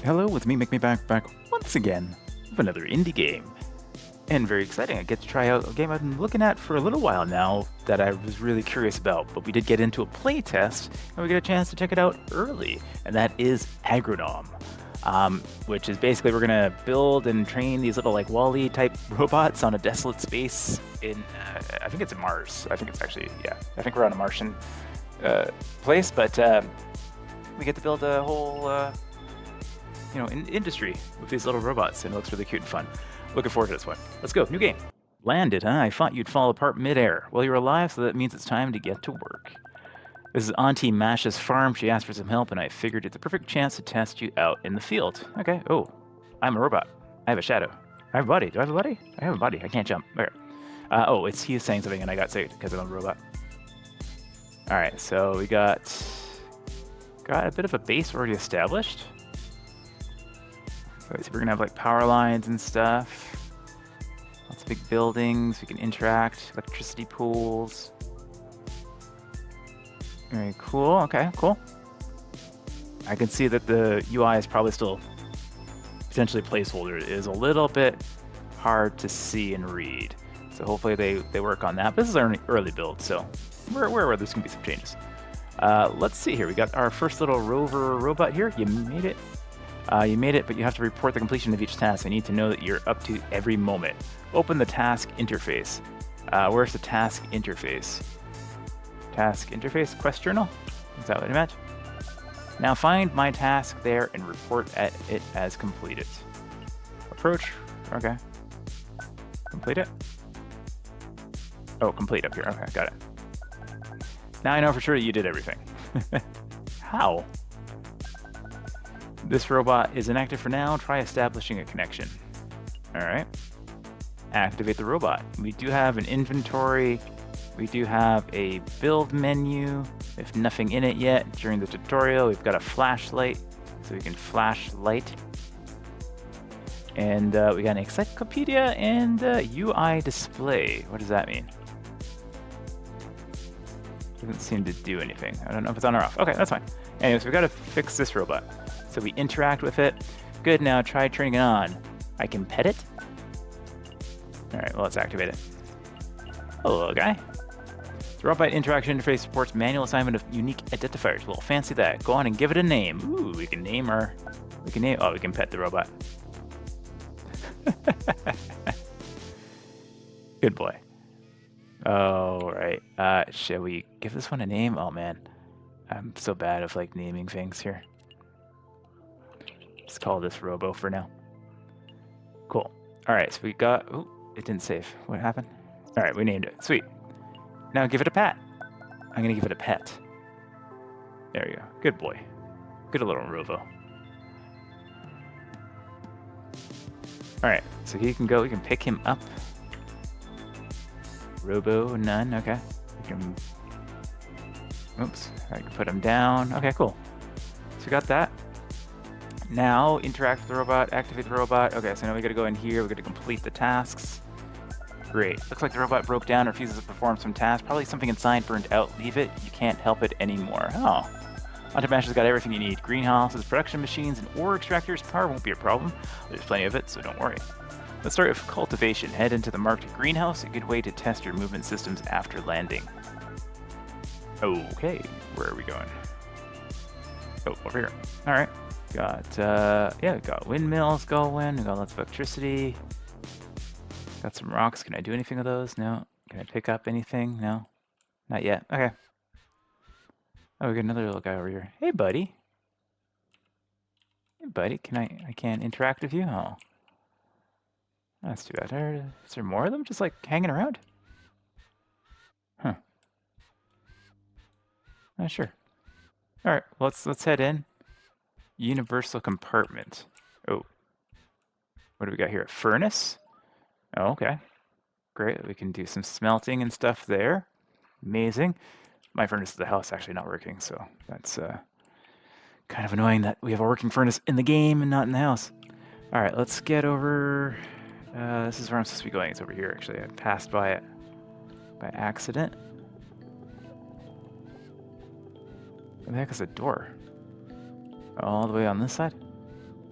Hello, it's me, Make Me back once again with another indie game. And very exciting, I get to try out a game I've been looking at for a little while now that I was really curious about, but we did get into a play test and we get a chance to check it out early, and that is AGRONOM. Which is basically we're gonna build and train these little like Wall-E type robots on a desolate space in, I think it's in Mars. I think it's actually, yeah, I think we're on a Martian place, but we get to build a whole industry with these little robots, and it looks really cute and fun. Looking forward to this one. Let's go, new game. Landed, huh? I thought you'd fall apart midair. Well, you're alive, so that means it's time to get to work. This is Auntie Masha's farm. She asked for some help, and I figured it's a perfect chance to test you out in the field. Okay. Oh, I'm a robot. I have a shadow. I have a body. Do I have a body? I have a body. I can't jump. Okay. Oh, it's he saying something, and I got saved because I'm a robot. All right, so we got a bit of a base already established. So we're gonna have like power lines and stuff. Lots of big buildings. We can interact. Electricity pools. Very cool. Okay, cool. I can see that the UI is probably still potentially placeholder. It is a little bit hard to see and read. So hopefully they work on that. But this is our early build, so we're aware there's gonna be some changes. Let's see here. We got our first little rover robot here. You made it. You made it, but you have to report the completion of each task. I need to know that you're up to every moment. Open the task interface. Where's the task interface? Task interface? Quest journal? Is that what I meant? Now find my task there and report at it as completed. Approach. Okay. Complete it? Oh, complete up here. Okay, got it. Now I know for sure that you did everything. How? This robot is inactive for now. Try establishing a connection. All right. Activate the robot. We do have an inventory. We do have a build menu. If nothing in it yet during the tutorial, we've got a flashlight, so we can flashlight. And we got an encyclopedia and UI display. What does that mean? Doesn't seem to do anything. I don't know if it's on or off. Okay, that's fine. Anyways, we've got to fix this robot. So we interact with it. Good, now try turning it on. I can pet it. All right, well, let's activate it. Hello, guy. The robot interaction interface supports manual assignment of unique identifiers. Well, fancy that. Go on and give it a name. Ooh, we can pet the robot. Good boy. Oh, right. Shall we give this one a name? Oh, man. I'm so bad at like naming things here. Let's call this Robo for now. Cool. All right, so we got... Ooh, it didn't save. What happened? All right, we named it. Sweet. Now give it a pat. I'm going to give it a pet. There you go. Good boy. Good little Robo. All right, so he can go. We can pick him up. Robo, none. Okay. We can... Oops. I can put him down. Okay, cool. So we got that. Now, interact with the robot, activate the robot. Okay, so now we gotta go in here, we gotta complete the tasks. Great. Looks like the robot broke down, refuses to perform some task. Probably something inside burned out. Leave it, you can't help it anymore. Oh. Automash has got everything you need. Greenhouses, production machines, and ore extractors. Power won't be a problem. There's plenty of it, so don't worry. Let's start with cultivation. Head into the marked greenhouse, a good way to test your movement systems after landing. Okay, where are we going? Oh, over here. All right. Got, we got windmills going. We got lots of electricity. Got some rocks. Can I do anything with those? No. Can I pick up anything? No. Not yet. Okay. Oh, we got another little guy over here. Hey, buddy. Hey, buddy. I can't interact with you? Oh. That's too bad. Is there more of them just like hanging around? Huh. Sure. All right. Let's head in. Universal compartment. Oh. What do we got here? A furnace? Oh, okay. Great. We can do some smelting and stuff there. Amazing. My furnace at the house actually not working, so that's kind of annoying that we have a working furnace in the game and not in the house. All right, let's get over... this is where I'm supposed to be going. It's over here, actually. I passed by it by accident. Where the heck is the door? All the way on this side?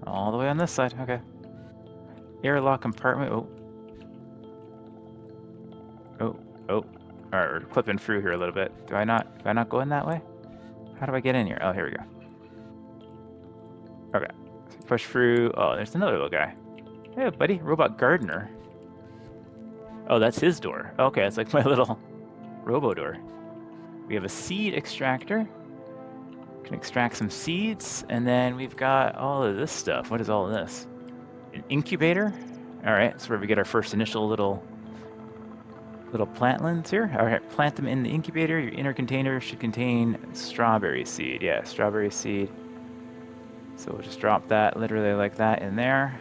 All the way on this side. Okay. Airlock compartment. Oh. Oh. Oh. All right, we're clipping through here a little bit. Do I not go in that way? How do I get in here? Oh, here we go. Okay. So push through. Oh, there's another little guy. Hey, buddy. Robot gardener. Oh, that's his door. Okay, it's like my little robo door. We have a seed extractor. Can extract some seeds, and then we've got all of this stuff. What is all of this? An incubator. All right, so where we get our first initial little plantlets here. All right, plant them in the incubator. Your inner container should contain strawberry seed. Yeah, strawberry seed. So we'll just drop that literally like that in there.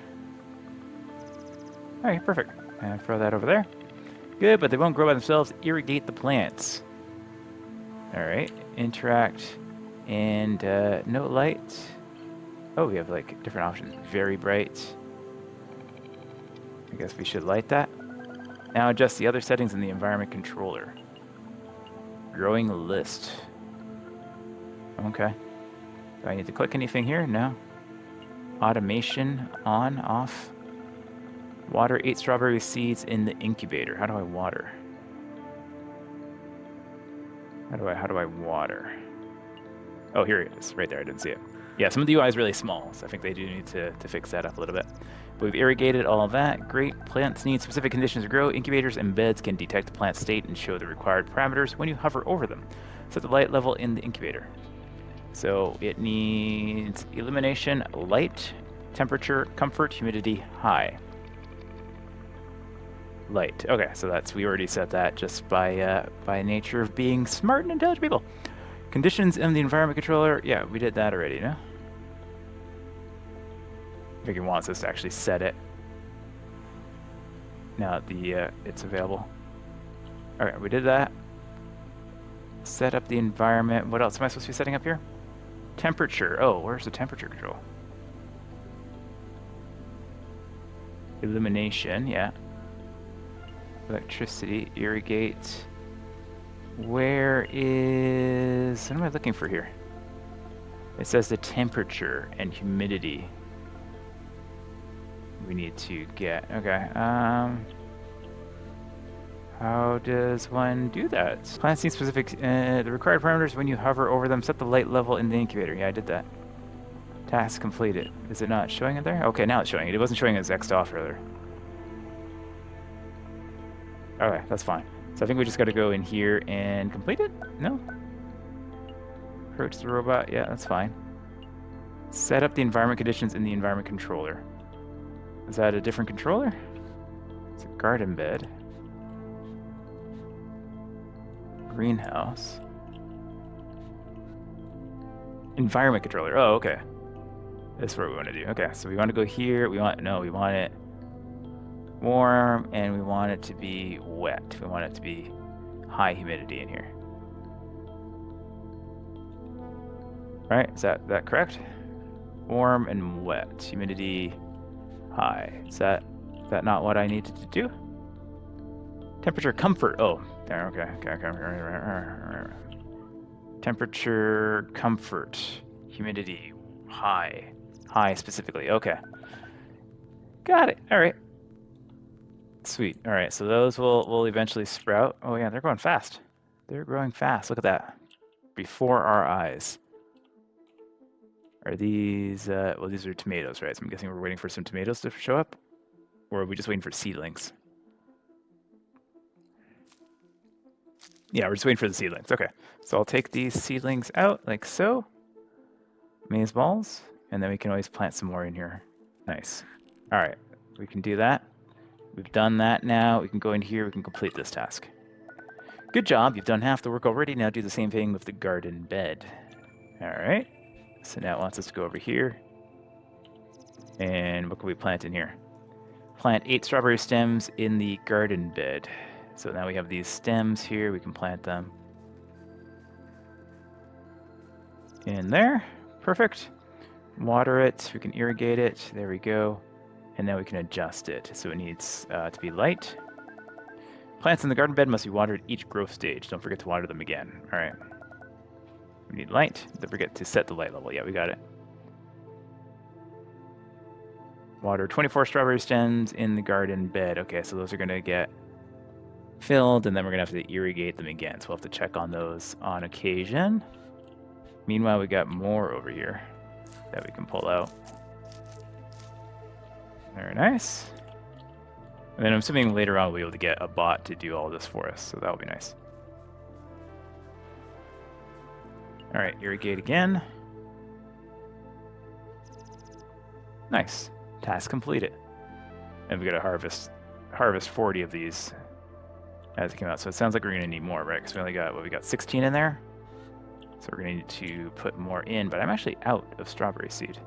All right, perfect. And throw that over there. Good, but they won't grow by themselves. Irrigate the plants. All right, interact and no light. Oh, we have like different options. Very bright. I guess we should light that. Now adjust the other settings in the environment controller. Growing list. Okay. Do I need to click anything here? No. Automation on, off. Water 8 strawberry seeds in the incubator. How do I water? How do I water? Oh, here it is, right there. I didn't see it. Yeah, some of the UI is really small, so I think they do need to fix that up a little bit. But we've irrigated all of that. Great. Plants need specific conditions to grow. Incubators and beds can detect the plant state and show the required parameters when you hover over them. Set the light level in the incubator. So it needs illumination, light, temperature, comfort, humidity, high. Light. Okay, so we already set that just by nature of being smart and intelligent people. Conditions in the environment controller. Yeah, we did that already, no? I think it wants us to actually set it. Now that it's available. All right, we did that. Set up the environment. What else am I supposed to be setting up here? Temperature. Oh, where's the temperature control? Illumination, yeah. Electricity, irrigate. Where is... What am I looking for here? It says the temperature and humidity. We need to get... Okay, how does one do that? Plants need specific... the required parameters when you hover over them. Set the light level in the incubator. Yeah, I did that. Task completed. Is it not showing it there? Okay, now it's showing it. It wasn't showing it as X'd off earlier. Okay, that's fine. So I think we just got to go in here and complete it? No? Approach the robot. Yeah, that's fine. Set up the environment conditions in the environment controller. Is that a different controller? It's a garden bed. Greenhouse. Environment controller. Oh, okay. That's what we want to do. Okay, so we want to go here. We want it warm, and we want it to be wet. We want it to be high humidity in here. All right, is that correct? Warm and wet. Humidity high. Is that not what I needed to do? Temperature comfort. Oh, there. Okay. Temperature comfort. Humidity high. High specifically. Okay. Got it. All right. Sweet. All right, so those will eventually sprout. Oh yeah, they're growing fast. They're growing fast. Look at that. Before our eyes. Are these, well, these are tomatoes, right? So I'm guessing we're waiting for some tomatoes to show up? Or are we just waiting for seedlings? Yeah, we're just waiting for the seedlings. Okay, so I'll take these seedlings out like so. Maize balls. And then we can always plant some more in here. Nice. All right, we can do that. We've done that now. We can go in here. We can complete this task. Good job. You've done half the work already. Now do the same thing with the garden bed. All right. So now it wants us to go over here. And what can we plant in here? Plant 8 strawberry stems in the garden bed. So now we have these stems here. We can plant them in there. Perfect. Water it. We can irrigate it. There we go. And now we can adjust it. So it needs to be light. Plants in the garden bed must be watered at each growth stage. Don't forget to water them again. All right. We need light. Don't forget to set the light level. Yeah, we got it. Water 24 strawberry stems in the garden bed. Okay, so those are going to get filled, and then we're going to have to irrigate them again. So we'll have to check on those on occasion. Meanwhile, we got more over here that we can pull out. Very nice. And then I'm assuming later on we'll be able to get a bot to do all this for us, so that'll be nice. All right, irrigate again. Nice. Task completed. And we got to harvest 40 of these as it came out. So it sounds like we're going to need more, right? Because we only got, what, we got 16 in there? So we're going to need to put more in, but I'm actually out of strawberry seed.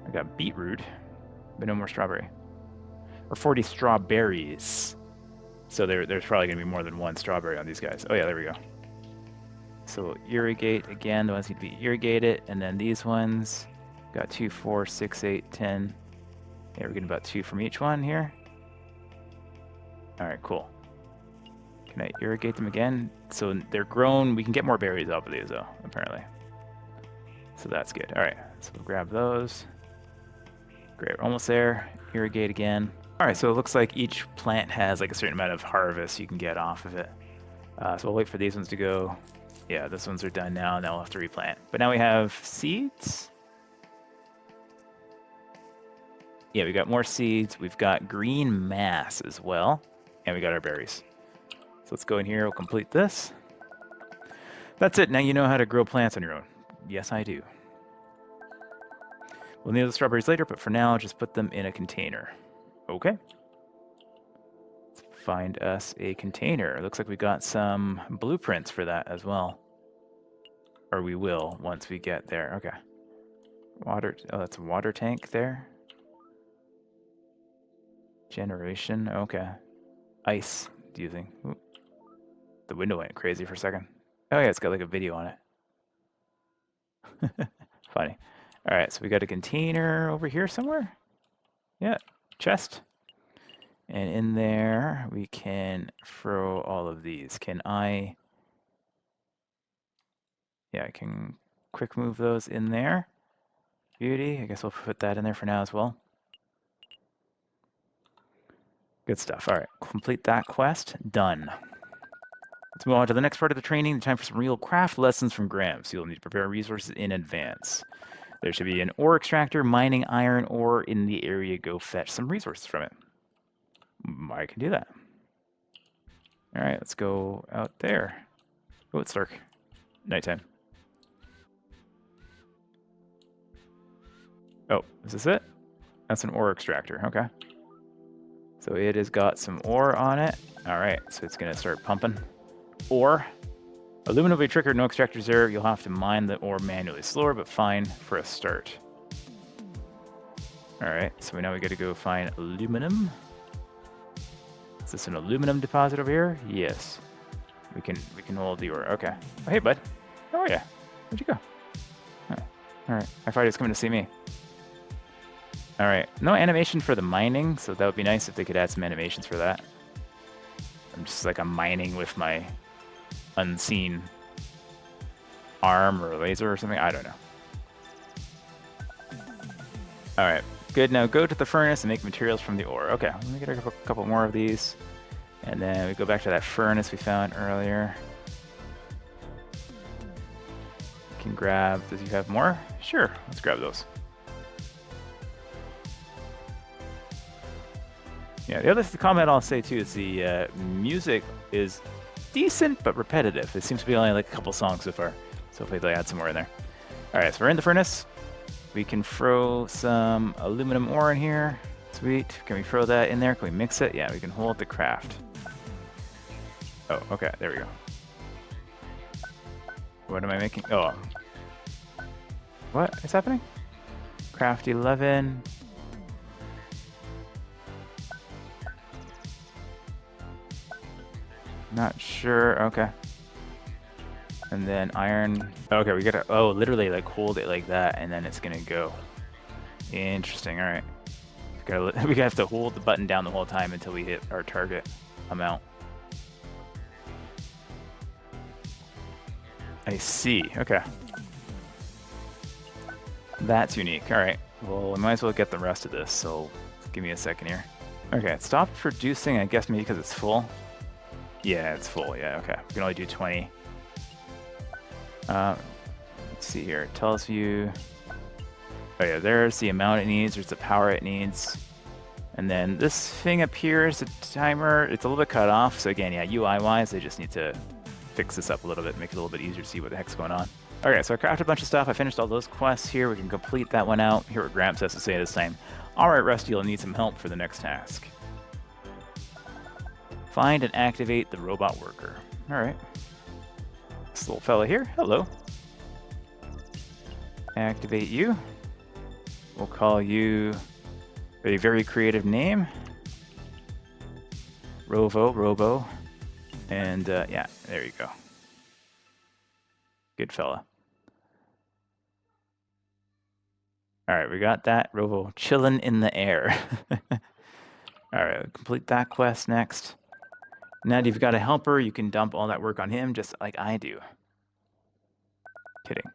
I got beetroot, but no more strawberry. Or 40 strawberries. So there's probably going to be more than one strawberry on these guys. Oh yeah, there we go. So we'll irrigate again. The ones need to be irrigated. And then these ones, got 2, 4, 6, 8, 10. Yeah, we're getting about 2 from each one here. All right, cool. Can I irrigate them again? So they're grown. We can get more berries off of these, though, apparently. So that's good. All right, so we'll grab those. Great, we're almost there. Irrigate again. All right, so it looks like each plant has like a certain amount of harvest you can get off of it. So we'll wait for these ones to go. Yeah, those ones are done now. Now we'll have to replant. But now we have seeds. Yeah, we got more seeds. We've got green mass as well. And we got our berries. So let's go in here. We'll complete this. That's it. Now you know how to grow plants on your own. Yes, I do. We'll need the strawberries later, but for now, just put them in a container. Okay. Let's find us a container. It looks like we got some blueprints for that as well. Or we will once we get there. Okay. Water. Oh, that's a water tank there. Generation. Okay. Ice. Using. Ooh. The window went crazy for a second. Oh yeah, it's got like a video on it. Funny. All right, so we got a container over here somewhere. Yeah, chest. And in there, we can throw all of these. Can I? Yeah, I can quick move those in there. Beauty. I guess we'll put that in there for now as well. Good stuff. All right, complete that quest. Done. Let's move on to the next part of the training. Time for some real craft lessons from Gramps. You'll need to prepare resources in advance. There should be an ore extractor mining iron ore in the area. Go fetch some resources from it. I can do that. All right, let's go out there. Oh, it's dark. Nighttime. Oh, is this it? That's an ore extractor. Okay. So it has got some ore on it. All right, so it's going to start pumping. Ore. Aluminum will be trickered, no extractors there. You'll have to mine the ore manually. Slower, but fine for a start. All right, so now we got to go find aluminum. Is this an aluminum deposit over here? Yes. We can hold the ore. Okay. Oh, hey, bud. How are you? Where'd you go? All right. I thought he was coming to see me. All right. No animation for the mining, so that would be nice if they could add some animations for that. I'm just like I'm mining with my unseen arm or laser or something. I don't know. All right, good. Now go to the furnace and make materials from the ore. Okay, let me get a couple more of these. And then we go back to that furnace we found earlier. You can grab, does you have more? Sure, let's grab those. Yeah, the other comment I'll say too is the music is decent but repetitive. It seems to be only like a couple songs so far. So hopefully they'll add some more in there. All right, so we're in the furnace. We can throw some aluminum ore in here. Sweet. Can we throw that in there? Can we mix it? Yeah, we can hold the craft. Oh, okay, there we go. What am I making? Oh. What is happening? Craft 11. Not sure. Okay. And then iron. Okay, we gotta. Oh, literally, like hold it like that, and then it's gonna go. Interesting. All right. We have to hold the button down the whole time until we hit our target amount. I see. Okay. That's unique. All right. Well, we might as well get the rest of this, so give me a second here. Okay, it stopped producing, I guess maybe because it's full. Yeah, it's full, yeah, okay. We can only do 20. Let's see here, it tells you... Oh yeah, there's the amount it needs, there's the power it needs. And then this thing appears, a timer, it's a little bit cut off. So again, yeah, UI-wise, they just need to fix this up a little bit, make it a little bit easier to see what the heck's going on. Okay, so I crafted a bunch of stuff. I finished all those quests here. We can complete that one out. Hear what Gramps has to say this time. All right, Rusty, you'll need some help for the next task. Find and activate the robot worker. All right. This little fella here, hello. Activate you. We'll call you a very creative name. Robo. And yeah, there you go. Good fella. All right, we got that. Robo chilling in the air. All right, complete that quest next. Now that you've got a helper, you can dump all that work on him just like I do. Kidding.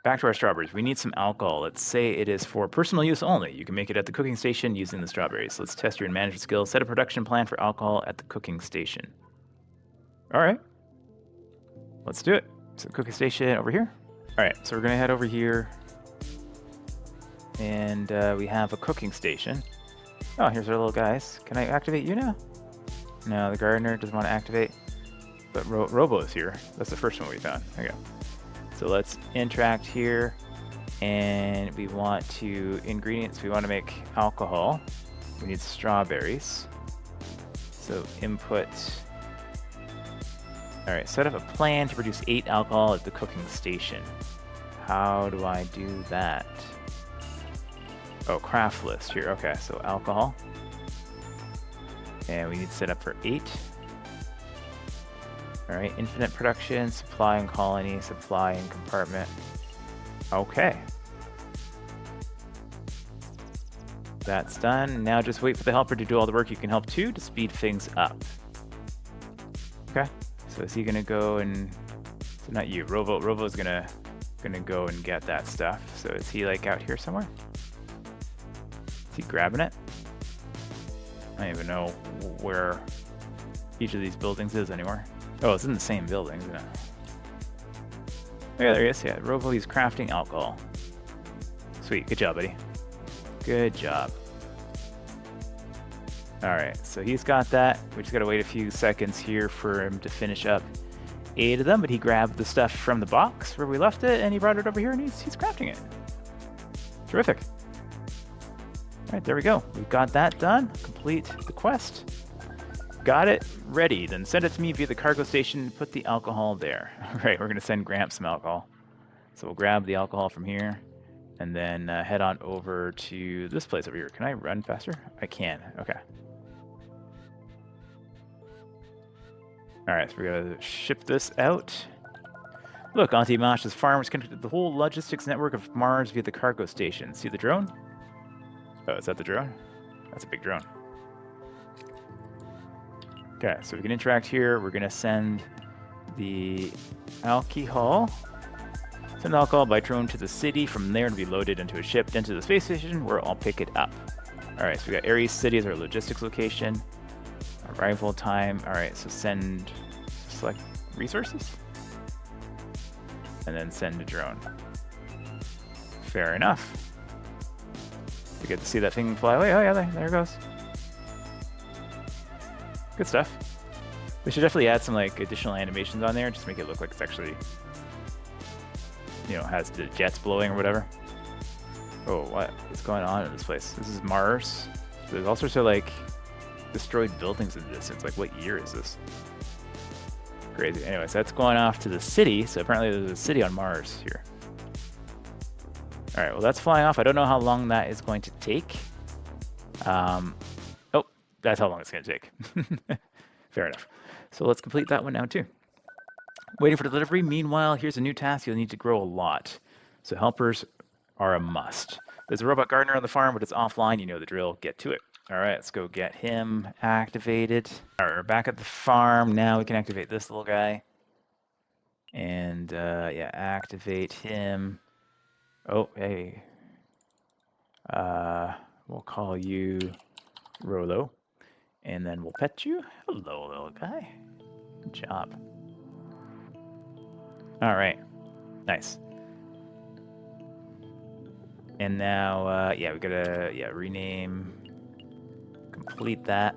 Back to our strawberries. We need some alcohol. Let's say it is for personal use only. You can make it at the cooking station using the strawberries. Let's test your management skills. Set a production plan for alcohol at the cooking station. All right. Let's do it. So cooking station over here. All right, so we're going to head over here. And we have a cooking station. Oh, here's our little guys. Can I activate you now? No, the gardener doesn't want to activate. But Robo is here. That's the first one we found. There you go. So let's interact here. And we want to, ingredients, we want to make alcohol. We need strawberries. So input. All right, set up a plan to produce 8 alcohol at the cooking station. How do I do that? Oh, craft list here. Okay, so alcohol. And we need to set up for 8. All right, infinite production, supply and colony, supply and compartment. Okay. That's done. Now just wait for the helper to do all the work. You can help too to speed things up. Okay. So is he gonna go and... So not you, Robo's gonna go and get that stuff. So is he like out here somewhere? Is he grabbing it? I don't even know where each of these buildings is anymore. Oh, it's in the same building, isn't it? Oh, yeah, there he is. Yeah, Robo, he's crafting alcohol. Sweet. Good job, buddy. Good job. All right, so he's got that. We just got to wait a few seconds here for him to finish up 8 of them, but he grabbed the stuff from the box where we left it, and he brought it over here, and he's crafting it. Terrific. All right, there we go. We've got that done. Complete the quest. Got it ready. Then send it to me via the cargo station. Put the alcohol there. All right, we're going to send Gramps some alcohol. So we'll grab the alcohol from here and then head on over to this place over here. Can I run faster? I can. Okay. All right, so we're going to ship this out. Look, Auntie Masha's farm is connected to the whole logistics network of Mars via the cargo station. See the drone? Oh, is that the drone? That's a big drone. Okay, so we can interact here. We're going to send the alcohol. Send the alcohol by drone to the city. From there, it'll be loaded into a ship, then to the space station, where I'll pick it up. All right, so we got Ares City as our logistics location. Arrival time. All right, so select resources. And then send a drone. Fair enough. We get to see that thing fly away. Oh yeah, there it goes. Good stuff. We should definitely add some like additional animations on there, just make it look like it's actually, you know, has the jets blowing or whatever. Oh, what is going on in this place? This is Mars. There's all sorts of like destroyed buildings in the distance. Like, what year is this? Crazy. Anyways, that's going off to the city. So apparently there's a city on Mars here. All right, well, that's flying off. I don't know how long that is going to take. Oh, that's how long it's going to take. Fair enough. So let's complete that one now, too. Waiting for delivery. Meanwhile, here's a new task. You'll need to grow a lot. So helpers are a must. There's a robot gardener on the farm, but it's offline. You know the drill. Get to it. All right, let's go get him activated. All right, we're back at the farm. Now we can activate this little guy. And, yeah, activate him. Oh, hey. We'll call you Rolo, and then we'll pet you. Hello, little guy. Good job. All right, nice. And now, yeah, we gotta rename, complete that.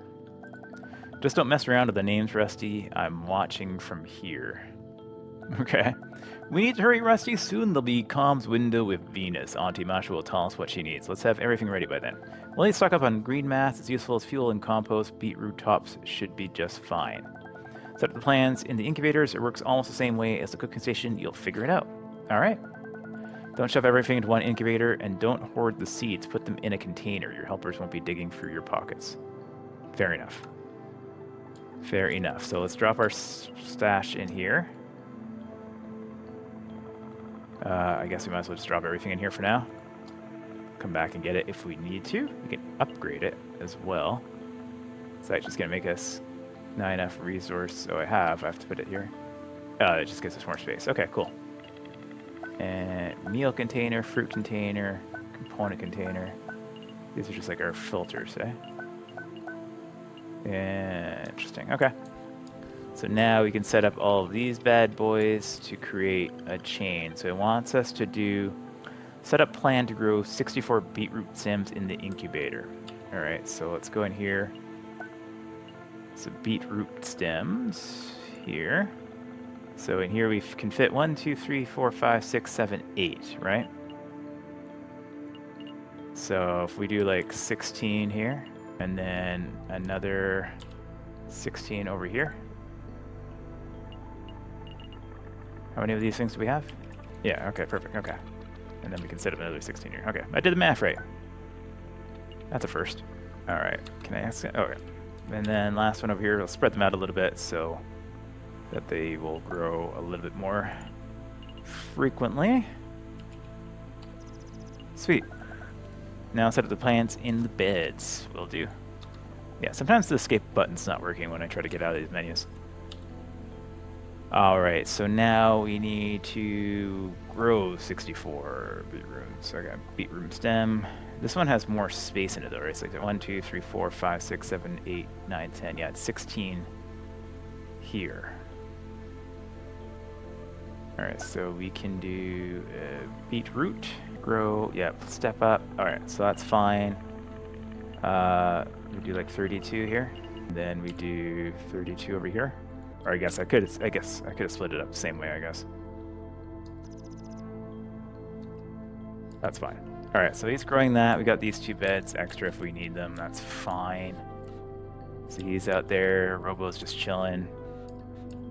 Just don't mess around with the names, Rusty. I'm watching from here. Okay. We need to hurry, Rusty. Soon there'll be comms window with Venus. Auntie Masha will tell us what she needs. Let's have everything ready by then. We'll need to stock up on green mass. It's useful as fuel and compost. Beetroot tops should be just fine. Set up the plans in the incubators. It works almost the same way as the cooking station. You'll figure it out. All right. Don't shove everything into one incubator, and don't hoard the seeds. Put them in a container. Your helpers won't be digging through your pockets. Fair enough. Fair enough. So let's drop our stash in here. I guess we might as well just drop everything in here for now. Come back and get it if we need to. We can upgrade it as well. So that's just going to make us not enough resource. So I have to put it here. It just gives us more space. Okay, cool. And meal container, fruit container, component container. These are just like our filters, eh? Interesting. Okay. So now we can set up all of these bad boys to create a chain. So it wants us to set up plan to grow 64 beetroot stems in the incubator. All right, so let's go in here. So beetroot stems here. So in here we can fit 1, 2, 3, 4, 5, 6, 7, 8, right? So if we do like 16 here, and then another 16 over here. How many of these things do we have? Yeah, okay, perfect, okay. And then we can set up another 16 here. Okay, I did the math right. That's a first. All right, can I ask it? Okay. And then last one over here, we'll spread them out a little bit so that they will grow a little bit more frequently. Sweet. Now set up the plants in the beds. Will do. Yeah, sometimes the escape button's not working when I try to get out of these menus. All right, so now we need to grow 64 beetroots. I got beetroot stem. This one has more space in it though, right? It's like 1, 2, 3, 4, 5, 6, 7, 8, 9, 10. Yeah, it's 16 here. All right, so we can do beetroot, grow, yeah, step up. All right, so that's fine. We do like 32 here. Then we do 32 over here. Or I guess I could have split it up the same way, I guess. That's fine. All right, so he's growing that. We got these 2 beds extra if we need them. That's fine. So he's out there. Robo's just chilling.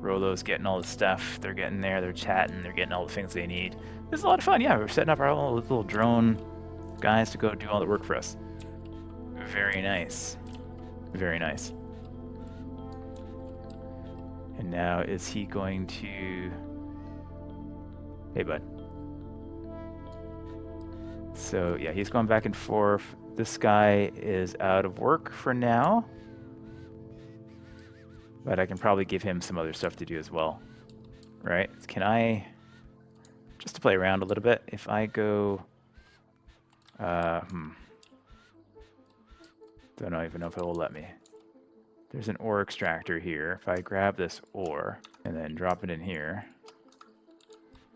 Rolo's getting all the stuff. They're getting there. They're chatting. They're getting all the things they need. This is a lot of fun. Yeah, we're setting up our own little drone guys to go do all the work for us. Very nice. Very nice. And now is he going to... Hey, bud. So, yeah, he's going back and forth. This guy is out of work for now. But I can probably give him some other stuff to do as well. Right? Can I... Just to play around a little bit, if I go... Don't even know if it will let me. There's an ore extractor here. If I grab this ore and then drop it in here,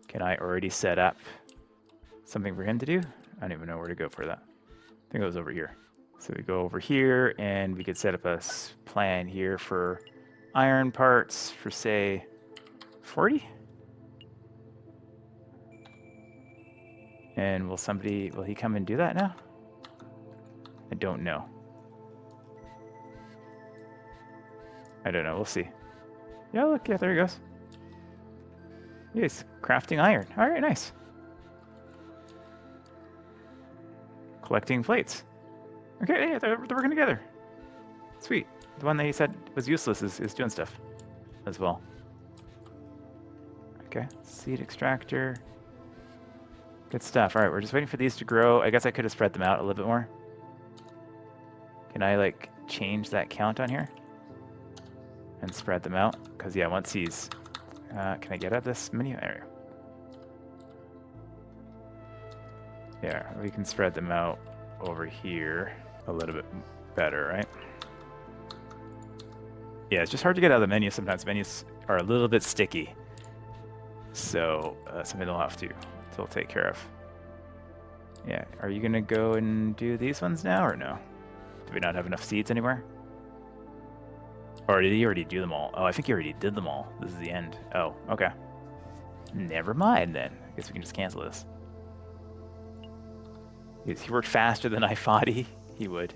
can I already set up something for him to do? I don't even know where to go for that. I think it was over here. So we go over here and we could set up a plan here for iron parts for say 40. And will he come and do that now? I don't know. I don't know, we'll see. Yeah, look, yeah, there he goes. Yes, crafting iron. All right, nice. Collecting plates. Okay, yeah, they're working together. Sweet. The one that he said was useless is doing stuff as well. Okay, seed extractor. Good stuff. All right, we're just waiting for these to grow. I guess I could have spread them out a little bit more. Can I, like, change that count on here? And spread them out? Because, yeah, once he's... can I get at this menu? There. Yeah, we can spread them out over here a little bit better, right? Yeah, it's just hard to get out of the menu sometimes. Menus are a little bit sticky. So something they'll have to take care of. Yeah, are you gonna go and do these ones now or no? Do we not have enough seeds anywhere? Or did he already do them all? Oh, I think he already did them all. This is the end. Oh, okay. Never mind then. I guess we can just cancel this. He worked faster than I thought he would.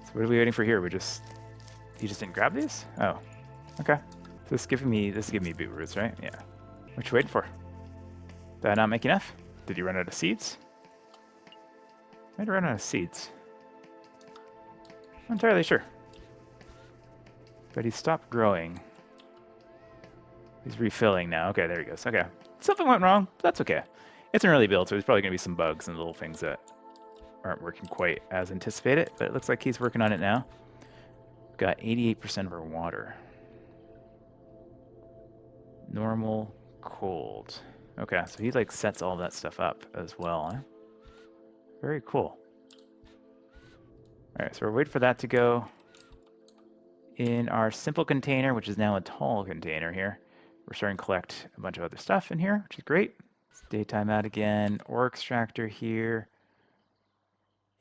So what are we waiting for here? He just didn't grab these? Oh, okay. So this is giving me beetroots, right? Yeah. What you waiting for? Did I not make enough? Did he run out of seeds? Might have run out of seeds. Not entirely sure. But he stopped growing. He's refilling now. Okay, there he goes. Okay. Something went wrong. That's okay. It's an early build, so there's probably going to be some bugs and little things that aren't working quite as anticipated, but it looks like he's working on it now. We've got 88% of our water. Normal, cold. Okay, so he like sets all that stuff up as well. Huh? Very cool. All right, so we're waiting for that to go in our simple container, which is now a tall container here. We're starting to collect a bunch of other stuff in here, which is great. It's daytime out again. Ore extractor here.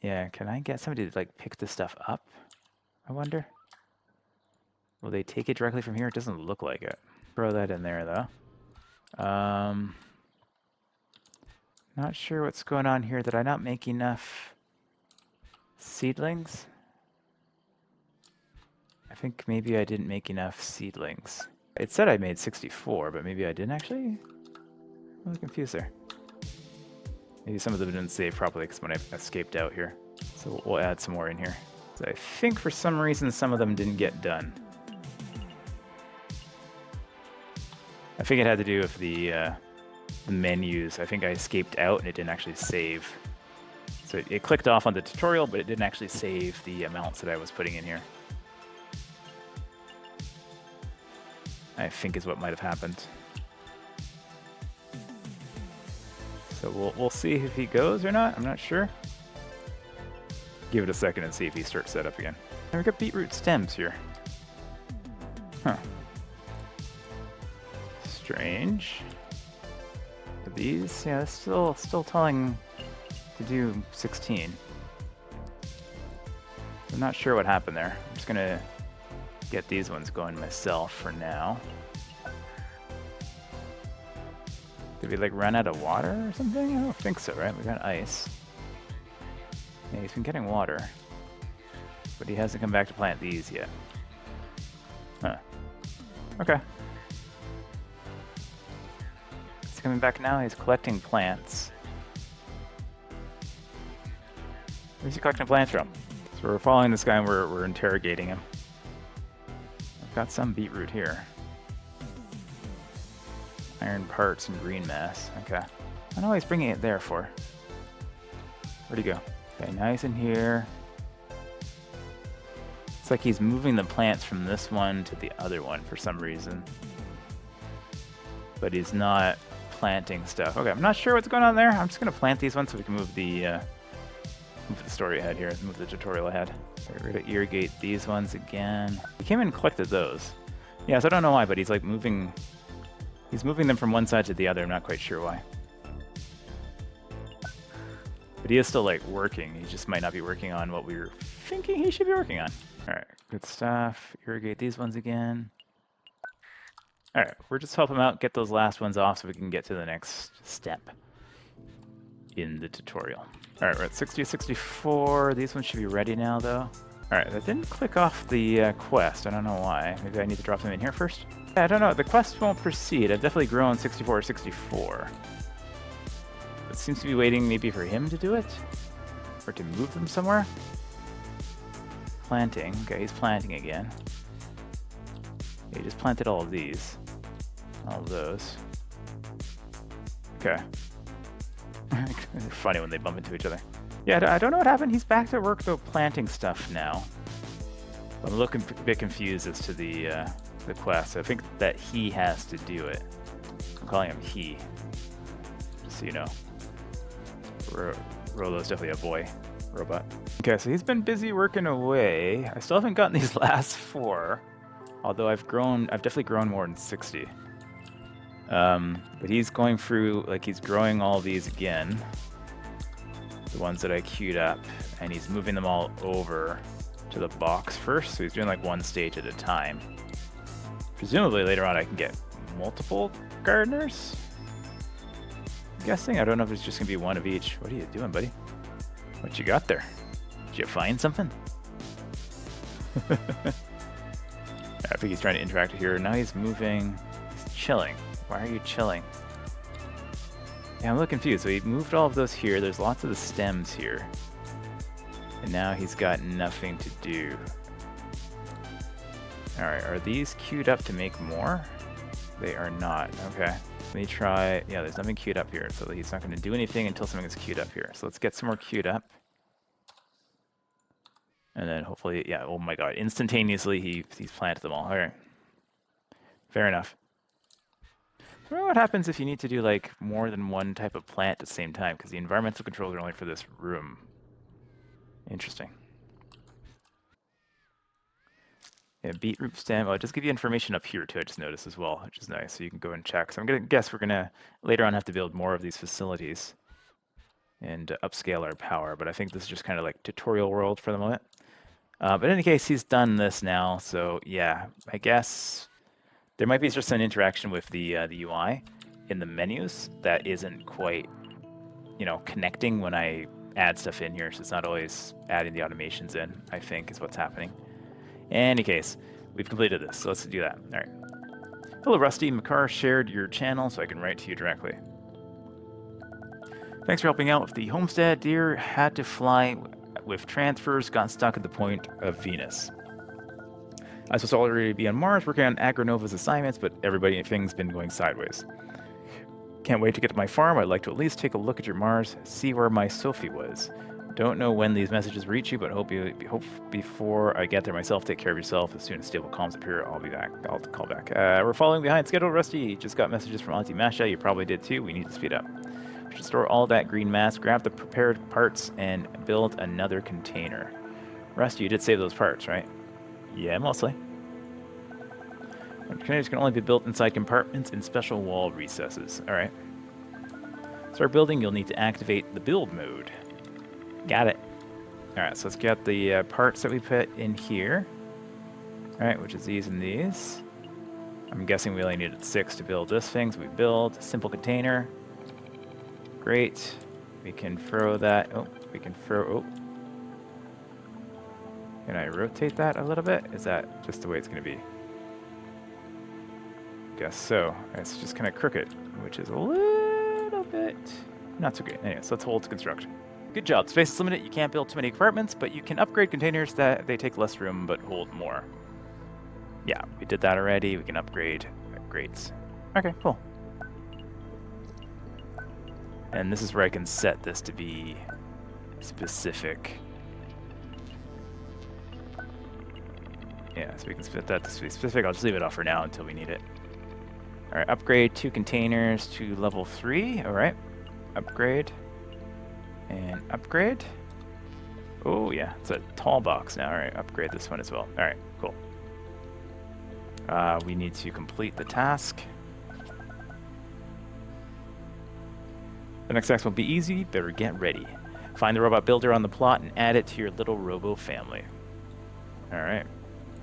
Yeah, can I get somebody to like pick this stuff up? I wonder. Will they take it directly from here? It doesn't look like it. Throw that in there though. Not sure what's going on here. Did I not make enough seedlings? I think maybe I didn't make enough seedlings. It said I made 64, but maybe I didn't actually? I'm a little confused there. Maybe some of them didn't save properly because when I escaped out here. So we'll add some more in here. So I think for some reason some of them didn't get done. I think it had to do with the menus. I think I escaped out and it didn't actually save. So it clicked off on the tutorial, but it didn't actually save the amounts that I was putting in here. I think is what might have happened. So we'll see if he goes or not. I'm not sure. Give it a second and see if he starts set up again. And we've got beetroot stems here. Huh. Strange. But these, yeah, it's still telling to do 16. I'm not sure what happened there. I'm just gonna get these ones going myself for now. Did we like run out of water or something? I don't think so, right? We got ice. Yeah, he's been getting water. But he hasn't come back to plant these yet. Huh. Okay. He's coming back now. He's collecting plants. Where's he collecting plants from? So we're following this guy and we're interrogating him. I've got some beetroot here. Iron parts and green mass. Okay. I don't know what he's bringing it there for. Where'd he go? Okay, now he's in here. It's like he's moving the plants from this one to the other one for some reason. But he's not planting stuff. Okay, I'm not sure what's going on there. I'm just going to plant these ones so we can move the story ahead here, move the tutorial ahead. So we're going to irrigate these ones again. He came in and collected those. Yeah, so I don't know why, but he's like moving... He's moving them from one side to the other. I'm not quite sure why. But he is still like working. He just might not be working on what we were thinking he should be working on. All right, good stuff. Irrigate these ones again. All right, we're just helping him out, get those last ones off so we can get to the next step in the tutorial. All right, we're at 60 to 64. These ones should be ready now though. All right, that didn't click off the quest. I don't know why. Maybe I need to drop them in here first. I don't know. The quest won't proceed. I've definitely grown 64 or 64. It seems to be waiting maybe for him to do it? Or to move them somewhere? Planting. Okay, he's planting again. He just planted all of these. All of those. Okay. It's funny when they bump into each other. Yeah, I don't know what happened. He's back to work, though, planting stuff now. I'm looking a bit confused as to the quest. I think that he has to do it. I'm calling him he. Just so you know. Rolo's definitely a boy robot. Okay, so he's been busy working away. I still haven't gotten these last 4, although I've definitely grown more than 60. But he's going through, like, he's growing all these again, the ones that I queued up, and he's moving them all over to the box first, so he's doing like 1 stage at a time. Presumably later on I can get multiple gardeners? I'm guessing. I don't know if it's just gonna be 1 of each. What are you doing, buddy? What you got there? Did you find something? I think he's trying to interact here. Now he's moving. He's chilling. Why are you chilling? Yeah, I'm a little confused. So he moved all of those here. There's lots of the stems here. And now he's got nothing to do. Alright, are these queued up to make more? They are not. Okay. Let me try. Yeah, there's nothing queued up here. So he's not going to do anything until something is queued up here. So let's get some more queued up. And then hopefully, yeah, oh my god, instantaneously he's planted them all. Alright. Fair enough. I wonder what happens if you need to do like more than 1 type of plant at the same time, because the environmental controls are only for this room. Interesting. Yeah, beetroot stem. Oh, it does give you information up here too, I just noticed as well, which is nice. So you can go and check. So I'm going to guess we're going to later on have to build more of these facilities and upscale our power, but I think this is just kind of like tutorial world for the moment. But in any case, he's done this now, so yeah, I guess there might be just an interaction with the UI in the menus that isn't quite, you know, connecting when I add stuff in here, so it's not always adding the automations in, I think, is what's happening. In any case, we've completed this, so let's do that. All right. Hello, Rusty. Makar shared your channel, so I can write to you directly. Thanks for helping out with the homestead. Deer had to fly with transfers, got stuck at the point of Venus. I was supposed to already be on Mars working on AGRONOM's assignments, but everything's been going sideways. Can't wait to get to my farm. I'd like to at least take a look at your Mars, see where my Sophie was. Don't know when these messages reach you, but hope before I get there myself, take care of yourself. As soon as stable comms appear, I'll be back. I'll call back. We're falling behind schedule, Rusty. Just got messages from Auntie Masha. You probably did too. We need to speed up. We should store all that green mass, grab the prepared parts, and build another container. Rusty, you did save those parts, right? Yeah, mostly. Containers can only be built inside compartments in special wall recesses. All right. Start building, you'll need to activate the build mode. Got it. All right, so let's get the parts that we put in here. All right, which is these and these. I'm guessing we only needed 6 to build this thing, so we build a simple container. Great. We can throw that. Oh, we can throw. Oh. Can I rotate that a little bit? Is that just the way it's going to be? Guess so. It's just kind of crooked, which is a little bit not so great. Anyway, so let's hold to construction. Good job. Space is limited. You can't build too many compartments, but you can upgrade containers that they take less room but hold more. Yeah, we did that already. We can upgrade grades. Okay, cool. And this is where I can set this to be specific. Yeah, so we can set that to be specific. I'll just leave it off for now until we need it. All right, upgrade 2 containers to level 3. All right, upgrade and upgrade. Oh yeah, it's a tall box now. All right, upgrade this one as well. All right, cool. We need to complete the task. The next task will be easy. Better get ready. Find the robot builder on the plot and add it to your little robo family. All right,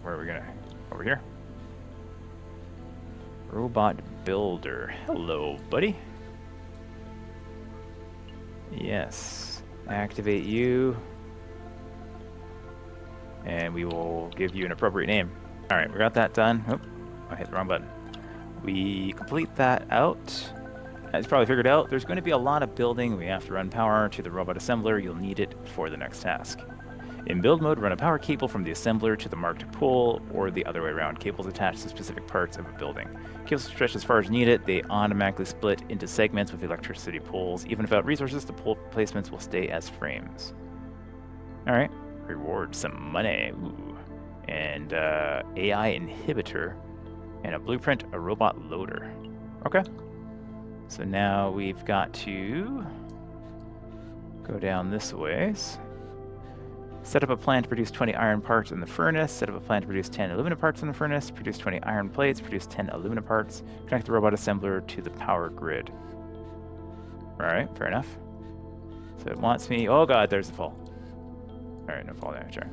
where are we gonna? Over here. Robot builder. Hello, buddy. Yes. Activate you. And we will give you an appropriate name. All right, we got that done. Oh, I hit the wrong button. We complete that out. As you probably figured out, there's going to be a lot of building. We have to run power to the robot assembler. You'll need it for the next task. In build mode, run a power cable from the assembler to the marked pole, or the other way around. Cables attached to specific parts of a building. Cables stretch as far as needed. They automatically split into segments with electricity poles. Even without resources, the pole placements will stay as frames. All right. Reward some money. Ooh. And AI inhibitor. And a blueprint, a robot loader. Okay. So now we've got to Go down this ways. Set up a plan to produce 20 iron parts in the furnace. Set up a plan to produce 10 aluminum parts in the furnace. Produce 20 iron plates. Produce 10 aluminum parts. Connect the robot assembler to the power grid. Alright, fair enough. So it wants me... Oh god, there's the fall. Alright, no fall there, sure.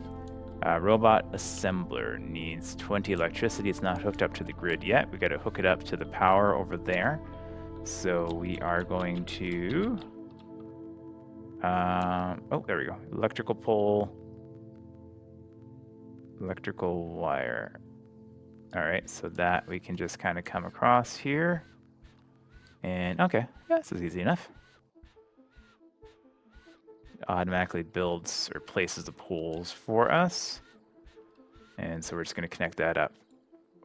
Robot assembler needs 20 electricity. It's not hooked up to the grid yet. We gotta hook it up to the power over there. So we are going to... oh, there we go. Electrical pole. Electrical wire. Alright, so that we can just kind of come across here. And, okay, yeah, this is easy enough. It automatically builds or places the poles for us. And so we're just going to connect that up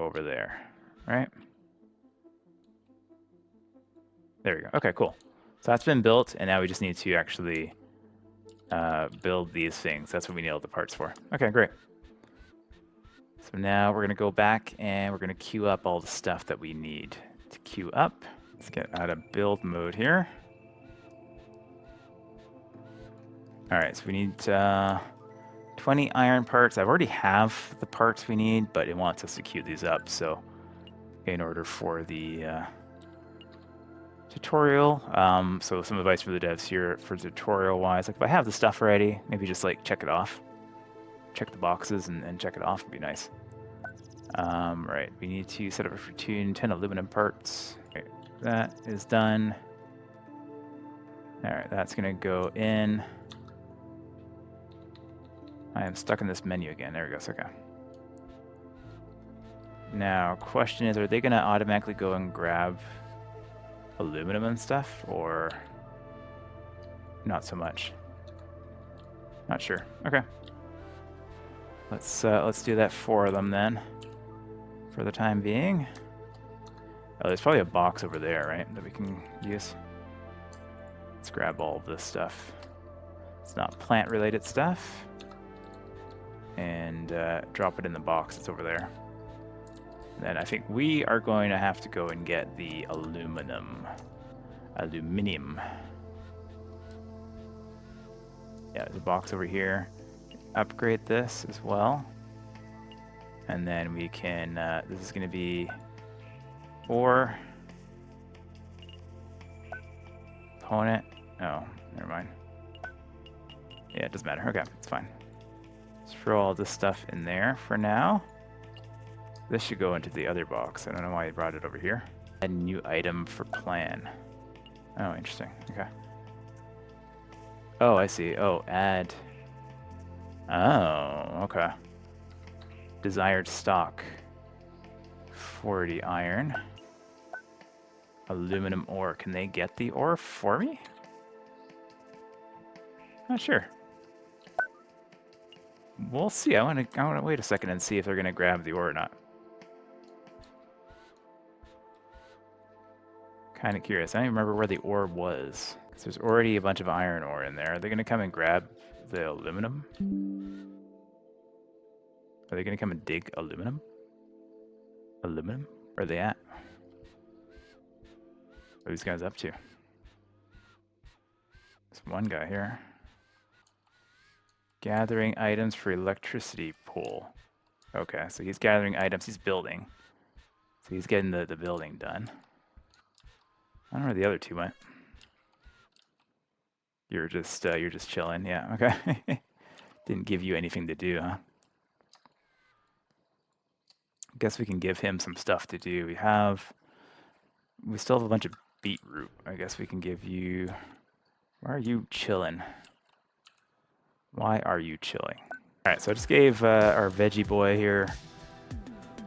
over there, right? There we go. Okay, cool. So that's been built, and now we just need to actually build these things. That's what we need all the parts for. Okay, great. So now we're going to go back and we're going to queue up all the stuff that we need to queue up. Let's get out of build mode here. All right, so we need 20 iron parts. I already have the parts we need, but it wants us to queue these up. So in order for the tutorial, so some advice for the devs here for tutorial wise, like if I have the stuff already, maybe just like check it off. Check the boxes and check it off would be nice. Right, we need to set up for 10 aluminum parts. Okay, that is done. All right, that's gonna go in. I am stuck in this menu again. There we go. Okay. Now, question is, are they gonna automatically go and grab aluminum and stuff, or not so much? Not sure. Okay. Let's do that for them then, for the time being. Oh, there's probably a box over there, right, that we can use. Let's grab all of this stuff. It's not plant-related stuff. And drop it in the box that's over there. And then I think we are going to have to go and get the aluminum. Aluminium. Yeah, there's a box over here. Upgrade this as well. And then we can, this is going to be ore. Component. Oh, never mind. Yeah, it doesn't matter. Okay, it's fine. Let's throw all this stuff in there for now. This should go into the other box. I don't know why I brought it over here. Add new item for plan. Oh, interesting. Okay. Oh, I see. Oh, add. Oh, okay. Desired stock. 40 iron. Aluminum ore. Can they get the ore for me? Not sure. We'll see. I want to wait a second and see if they're going to grab the ore or not. Kind of curious. I don't even remember where the ore was. Because there's already a bunch of iron ore in there. Are they going to come and grab the aluminum? Are they going to come and dig aluminum? Aluminum? Where are they at? What are these guys up to? There's one guy here. Gathering items for electricity pool. Okay, so he's gathering items. He's building. So he's getting the building done. I don't know where the other two went. You're just chilling. Yeah, okay. Didn't give you anything to do, huh? Guess we can give him some stuff to do. We still have a bunch of beetroot. I guess we can give you... Why are you chilling? Why are you chilling? All right, so I just gave our veggie boy here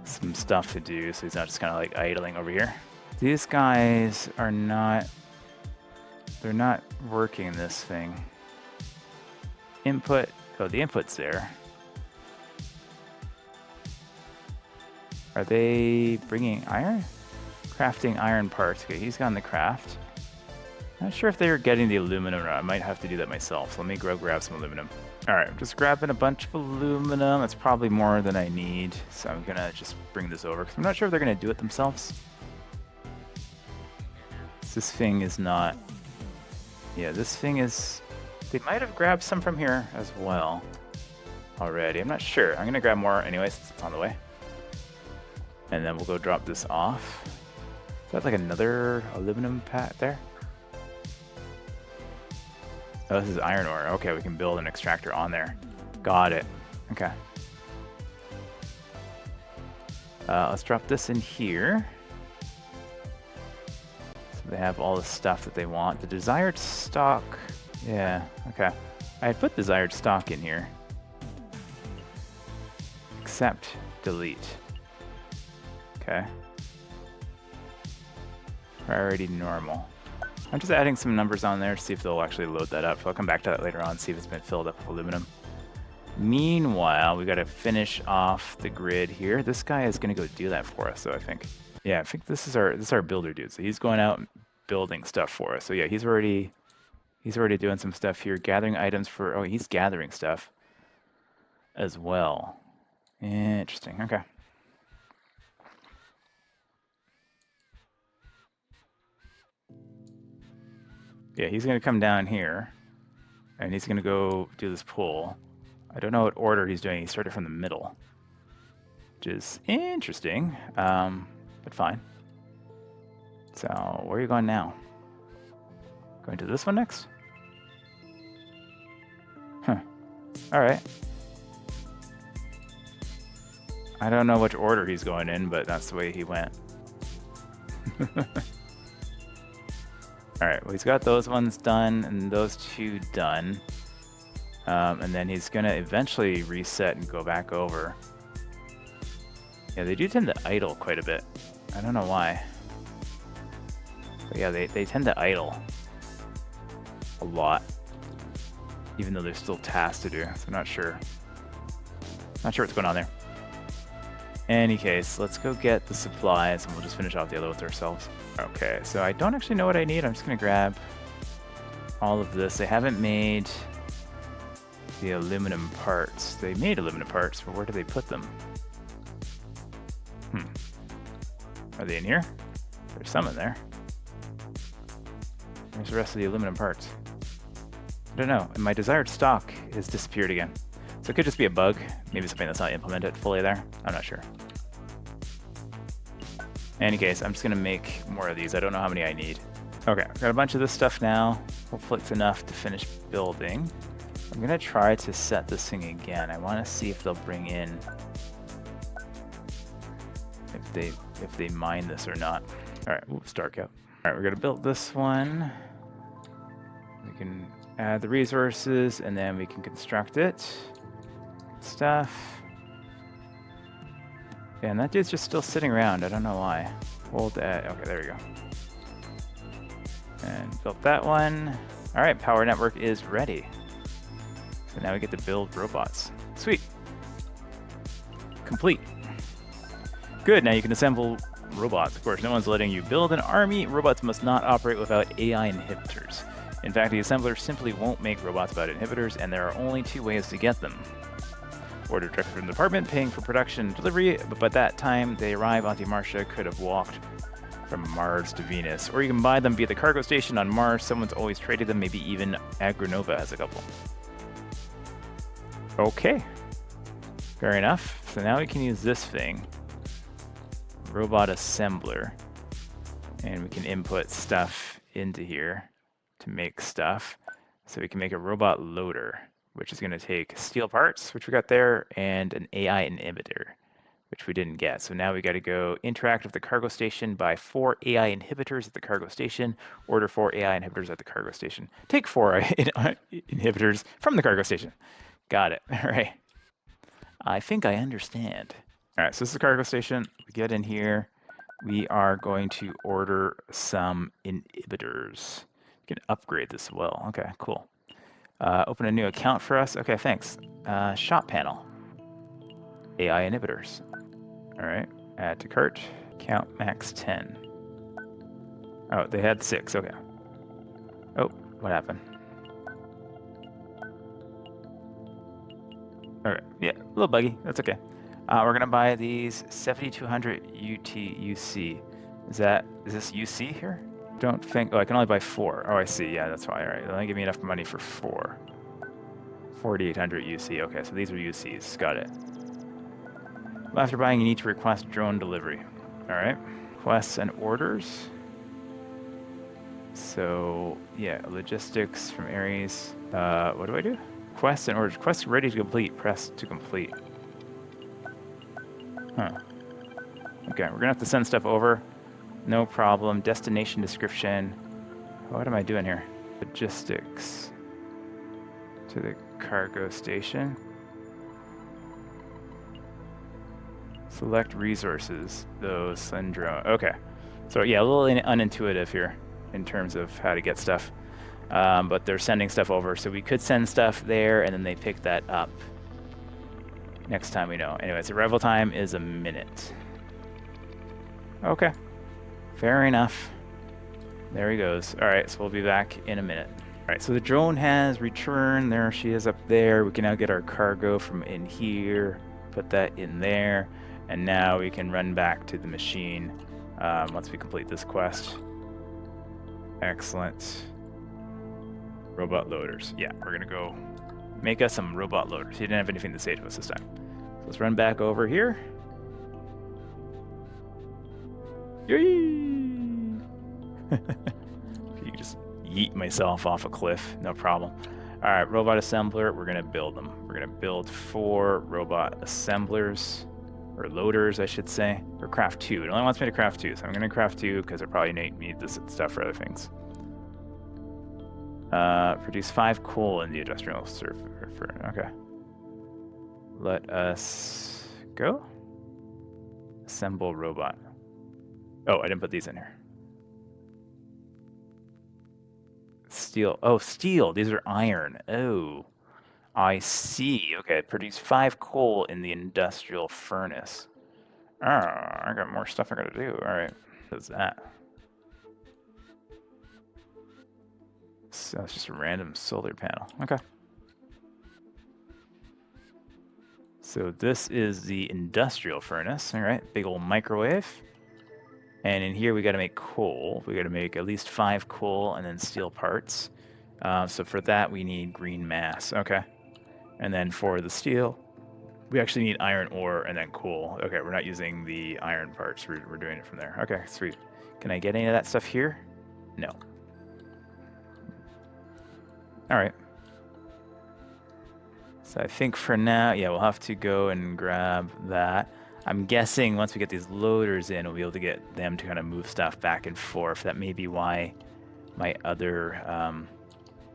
some stuff to do, so he's not just kind of like idling over here. These guys are not... They're not working this thing. Input... Oh, the input's there. Are they bringing iron? Crafting iron parts. Okay, he's gone the craft. Not sure if they were getting the aluminum or not. I might have to do that myself. So let me go grab some aluminum. All right, I'm just grabbing a bunch of aluminum. That's probably more than I need. So I'm gonna just bring this over because I'm not sure if they're gonna do it themselves. This thing is not... Yeah, this thing is They might have grabbed some from here as well already. I'm not sure. I'm going to grab more anyway since it's on the way. And then we'll go drop this off. Is that like another aluminum pad there? Oh, this is iron ore. Okay, we can build an extractor on there. Got it. Okay. Let's drop this in here. So they have all the stuff that they want. The desired stock. Yeah, okay. I had put desired stock in here. Accept, delete. Okay. Priority normal. I'm just adding some numbers on there to see if they'll actually load that up. So I'll come back to that later on, see if it's been filled up with aluminum. Meanwhile, we got to finish off the grid here. This guy is going to go do that for us, so I think. Yeah, I think this is our builder dude. So he's going out and building stuff for us. So yeah, he's already doing some stuff here, gathering items for. Oh, he's gathering stuff as well. Interesting. Okay. Yeah, he's going to come down here, and he's going to go do this pull. I don't know what order he's doing. He started from the middle, which is interesting, but fine. So where are you going now? Going to this one next? Huh. All right. I don't know which order he's going in, but that's the way he went. All right, well, he's got those ones done and those two done. And then he's going to eventually reset and go back over. Yeah, they do tend to idle quite a bit. I don't know why. But yeah, they tend to idle a lot. Even though there's still tasks to do, so I'm not sure. Not sure what's going on there. Any case, let's go get the supplies and we'll just finish off the other ones ourselves. Okay, so I don't actually know what I need. I'm just going to grab all of this. They haven't made the aluminum parts. They made aluminum parts, but where do they put them? Are they in here? There's some in there. Where's the rest of the aluminum parts? I don't know. And my desired stock has disappeared again. So it could just be a bug. Maybe something that's not implemented fully there. I'm not sure. In any case, I'm just going to make more of these. I don't know how many I need. Okay, I've got a bunch of this stuff now. Hopefully it's enough to finish building. I'm going to try to set this thing again. I want to see if they'll bring in... If they mine this or not. All right, oops, dark out. All right, we're going to build this one. We can add the resources, and then we can construct it. Stuff. Yeah, and that dude's just still sitting around. I don't know why. Hold that. Okay, there we go. And built that one. All right, power network is ready. So now we get to build robots. Sweet. Complete. Good, now you can assemble robots. Of course, no one's letting you build an army. Robots must not operate without AI inhibitors. In fact, the assembler simply won't make robots without inhibitors, and there are only two ways to get them. Order directly from the department, paying for production and delivery, but by that time they arrive, Auntie Marcia could have walked from Mars to Venus. Or you can buy them via the cargo station on Mars. Someone's always traded them, maybe even AGRONOM has a couple. Okay. Fair enough. So now we can use this thing. Robot assembler. And we can input stuff into here to make stuff. So we can make a robot loader, which is going to take steel parts, which we got there, and an AI inhibitor, which we didn't get. So now we got to go interact with the cargo station, buy 4 AI inhibitors at the cargo station, order 4 AI inhibitors at the cargo station. Take 4 inhibitors from the cargo station. Got it. All right. I think I understand. All right, so this is the cargo station. We get in here. We are going to order some inhibitors. We can upgrade this as well. Okay, cool. Open a new account for us. Okay, thanks. Shop panel. AI inhibitors. All right, add to cart. Count max 10. Oh, they had 6. Okay. Oh, what happened? All right, yeah, a little buggy. That's okay. We're gonna buy these 7200 UTUC. Is this UC here? don't think... Oh, I can only buy 4. Oh, I see. Yeah, that's why. All right. They only give me enough money for 4. 4,800 UC. Okay, so these are UCs. Got it. Well, after buying, you need to request drone delivery. All right. Requests and orders. So, yeah, logistics from Aries. What do I do? Quests and orders. Quests ready to complete. Press to complete. Huh. Okay, we're going to have to send stuff over. No problem. Destination description. What am I doing here? Logistics. To the cargo station. Select resources. Those send drone. Okay. So, yeah, a little unintuitive here in terms of how to get stuff. But they're sending stuff over. So we could send stuff there, and then they pick that up next time we know. Anyways, arrival time is a minute. Okay. Fair enough. There he goes. All right, so we'll be back in a minute. All right, so the drone has returned. There she is up there. We can now get our cargo from in here, put that in there, and now we can run back to the machine once we complete this quest. Excellent. Robot loaders. Yeah, we're going to go make us some robot loaders. He didn't have anything to say to us this time. So let's run back over here. Yay! You just yeet myself off a cliff, no problem. All right, robot assembler, we're gonna build them. We're gonna build 4 robot assemblers, or loaders, I should say, or craft 2. It only wants me to craft 2, so I'm gonna craft 2 because I probably need this stuff for other things. Produce 5 coal in the industrial server. Okay. Let us go. Assemble robot. Oh, I didn't put these in here. Steel. Oh, steel. These are iron. Oh, I see. Okay, produce 5 coal in the industrial furnace. Oh, I got more stuff I gotta do. All right. What's that? So it's just a random solar panel. Okay. So this is the industrial furnace. All right, big old microwave. And in here we got to make coal. We got to make at least 5 coal and then steel parts. So for that we need green mass. Okay. And then for the steel, we actually need iron ore and then coal. Okay, we're not using the iron parts. We're doing it from there. Okay, sweet. Can I get any of that stuff here? No. All right. So I think for now, yeah, we'll have to go and grab that. I'm guessing once we get these loaders in, we'll be able to get them to kind of move stuff back and forth. That may be why my other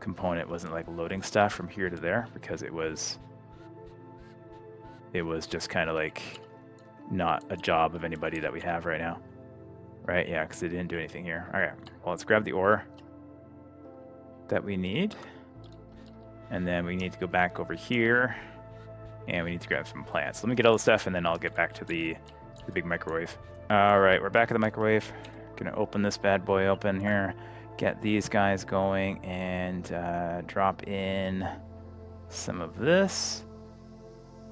component wasn't like loading stuff from here to there, because it was just kind of like not a job of anybody that we have right now. Right? Yeah, because it didn't do anything here. All right. Well, let's grab the ore that we need. And then we need to go back over here. And we need to grab some plants. Let me get all the stuff, and then I'll get back to the big microwave. All right, we're back at the microwave. Gonna open this bad boy open here. Get these guys going, and drop in some of this.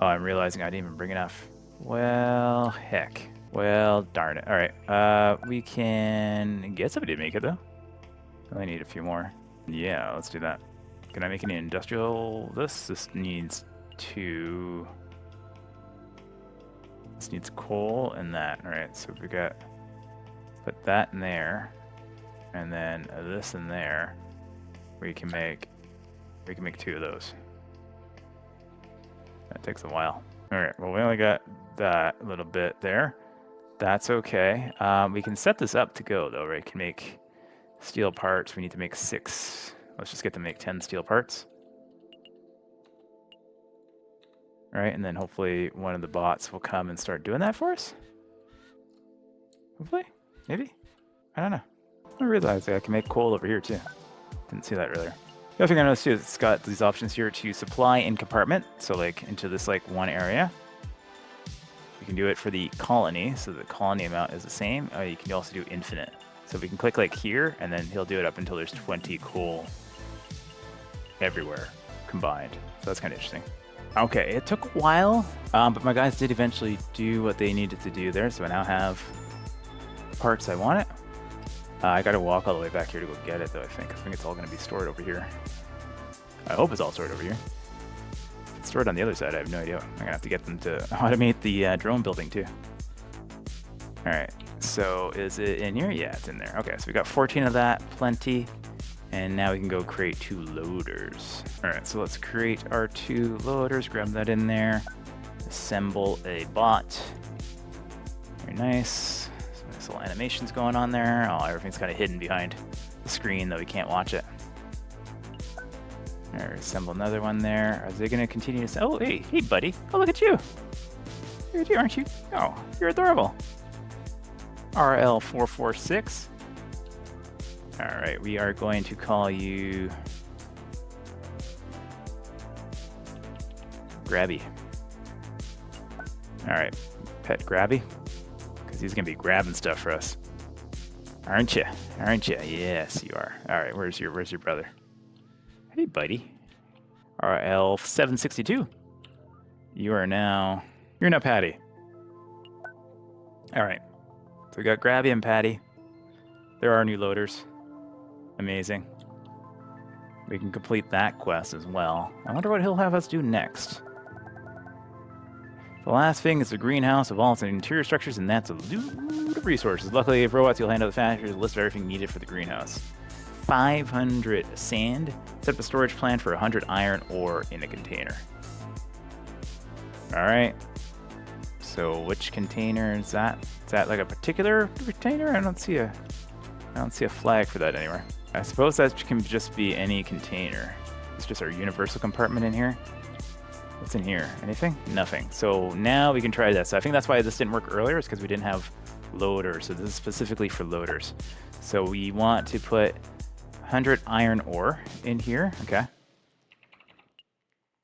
Oh, I'm realizing I didn't even bring enough. Well, heck. Well, darn it. All right, we can get somebody to make it, though. I only need a few more. Yeah, let's do that. Can I make any industrial? This needs 2. This needs coal and that. All right, so we got put that in there, and then this in there. We can make 2 of those. That takes a while. All right, well, we only got that little bit there. That's okay. We can set this up to go though, right? We can make steel parts. We need to make 6. Let's just get to make 10 steel parts. All right, and then hopefully one of the bots will come and start doing that for us. Hopefully, maybe. I don't know. I realized I can make coal over here too. Didn't see that earlier. The other thing I noticed too is it's got these options here to supply in compartment. So like into this like one area. You can do it for the colony, so the colony amount is the same. You can also do infinite. So we can click like here, and then he'll do it up until there's 20 coal everywhere combined. So that's kind of interesting. Okay, it took a while, but my guys did eventually do what they needed to do there, so I now have the parts I wanted. I gotta walk all the way back here to go get it, though, I think. I think it's all gonna be stored over here. I hope it's all stored over here. If it's stored on the other side, I have no idea. I'm gonna have to get them to automate the drone building, too. Alright, so is it in here? Yeah, it's in there. Okay, so we got 14 of that, plenty. And now we can go create 2 loaders. Alright, so let's create our 2 loaders, grab that in there. Assemble a bot. Very nice. Some nice little animations going on there. Oh, everything's kind of hidden behind the screen, though we can't watch it. Alright, assemble another one there. Are they going to continue to... Oh, hey, buddy. Oh, look at you. Look at you, aren't you? Oh, you're adorable. RL446. Alright, we are going to call you... Grabby. Alright, pet Grabby. Because he's going to be grabbing stuff for us. Aren't you? Aren't you? Yes, you are. Alright, where's your brother? Hey, buddy. RL762. You're now Patty. Alright. So we got Grabby and Patty. There are new loaders. Amazing. We can complete that quest as well. I wonder what he'll have us do next. The last thing is the greenhouse of all its interior structures, and that's a loot of resources. Luckily, if robots, you'll hand out the factory a list of everything needed for the greenhouse. 500 sand. Set up a storage plan for 100 iron ore in a container. Alright. So which container is that? Is that like a particular container? I don't see a flag for that anywhere. I suppose that can just be any container. It's just our universal compartment in here. What's in here? Anything? Nothing. So now we can try this. I think that's why this didn't work earlier, is because we didn't have loaders. So this is specifically for loaders. So we want to put 100 iron ore in here. Okay.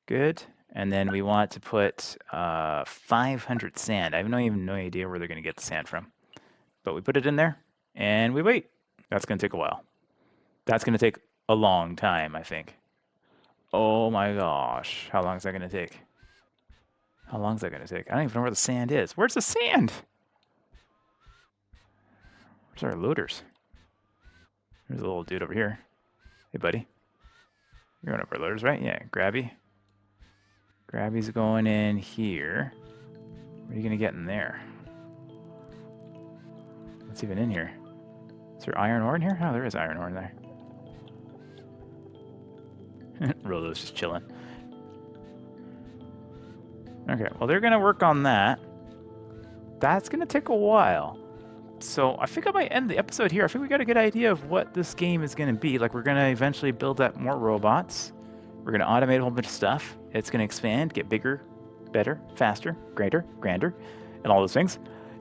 Good. And then we want to put 500 sand. I have no idea where they're going to get the sand from. But we put it in there, and we wait. That's going to take a while. That's going to take a long time, I think. Oh my gosh. How long is that going to take? How long is that going to take? I don't even know where the sand is. Where's the sand? Where's our loaders? There's a little dude over here. Hey, buddy. You're one of our loaders, right? Yeah, Grabby. Grabby's going in here. What are you going to get in there? What's even in here? Is there iron ore in here? Oh, there is iron ore in there. Rolo's just chilling. Okay, well, they're going to work on that. That's going to take a while. So I think I might end the episode here. I think we got a good idea of what this game is going to be. Like, we're going to eventually build up more robots. We're going to automate a whole bunch of stuff. It's going to expand, get bigger, better, faster, greater, grander, and all those things.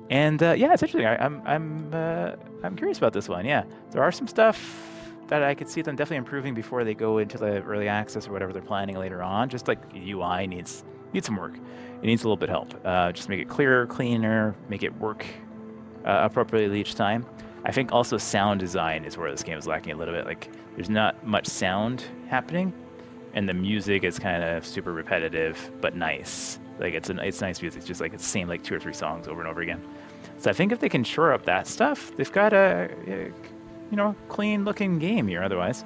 And yeah, essentially, I'm curious about this one. Yeah, there are some stuff that I could see them definitely improving before they go into the early access or whatever they're planning later on. Just like UI needs some work. It needs a little bit of help. Just make it clearer, cleaner, make it work appropriately each time. I think also sound design is where this game is lacking a little bit. Like, there's not much sound happening, and the music is kind of super repetitive but nice. Like, it's nice music. It's just like it's the same like 2 or 3 songs over and over again. So I think if they can shore up that stuff, they've got a clean looking game here. Otherwise,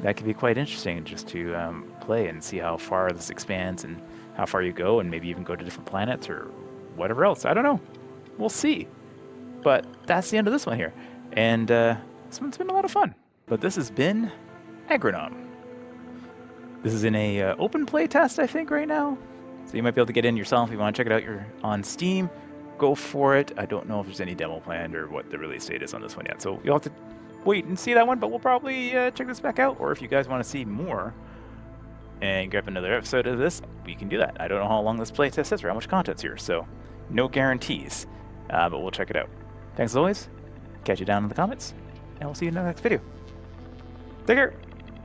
that could be quite interesting just to play and see how far this expands and how far you go, and maybe even go to different planets or whatever else. I don't know. We'll see. But that's the end of this one here. And this one's been a lot of fun. But this has been AGRONOM. This is in a open play test, I think, right now. So you might be able to get in yourself if you want to check it out. You're on Steam. Go for it. I don't know if there's any demo planned or what the release date is on this one yet. So you'll have to wait and see that one, but we'll probably check this back out. Or if you guys want to see more and grab another episode of this, we can do that. I don't know how long this playtest is or how much content's here, so no guarantees, but we'll check it out. Thanks as always. Catch you down in the comments, and we'll see you in the next video. Take care.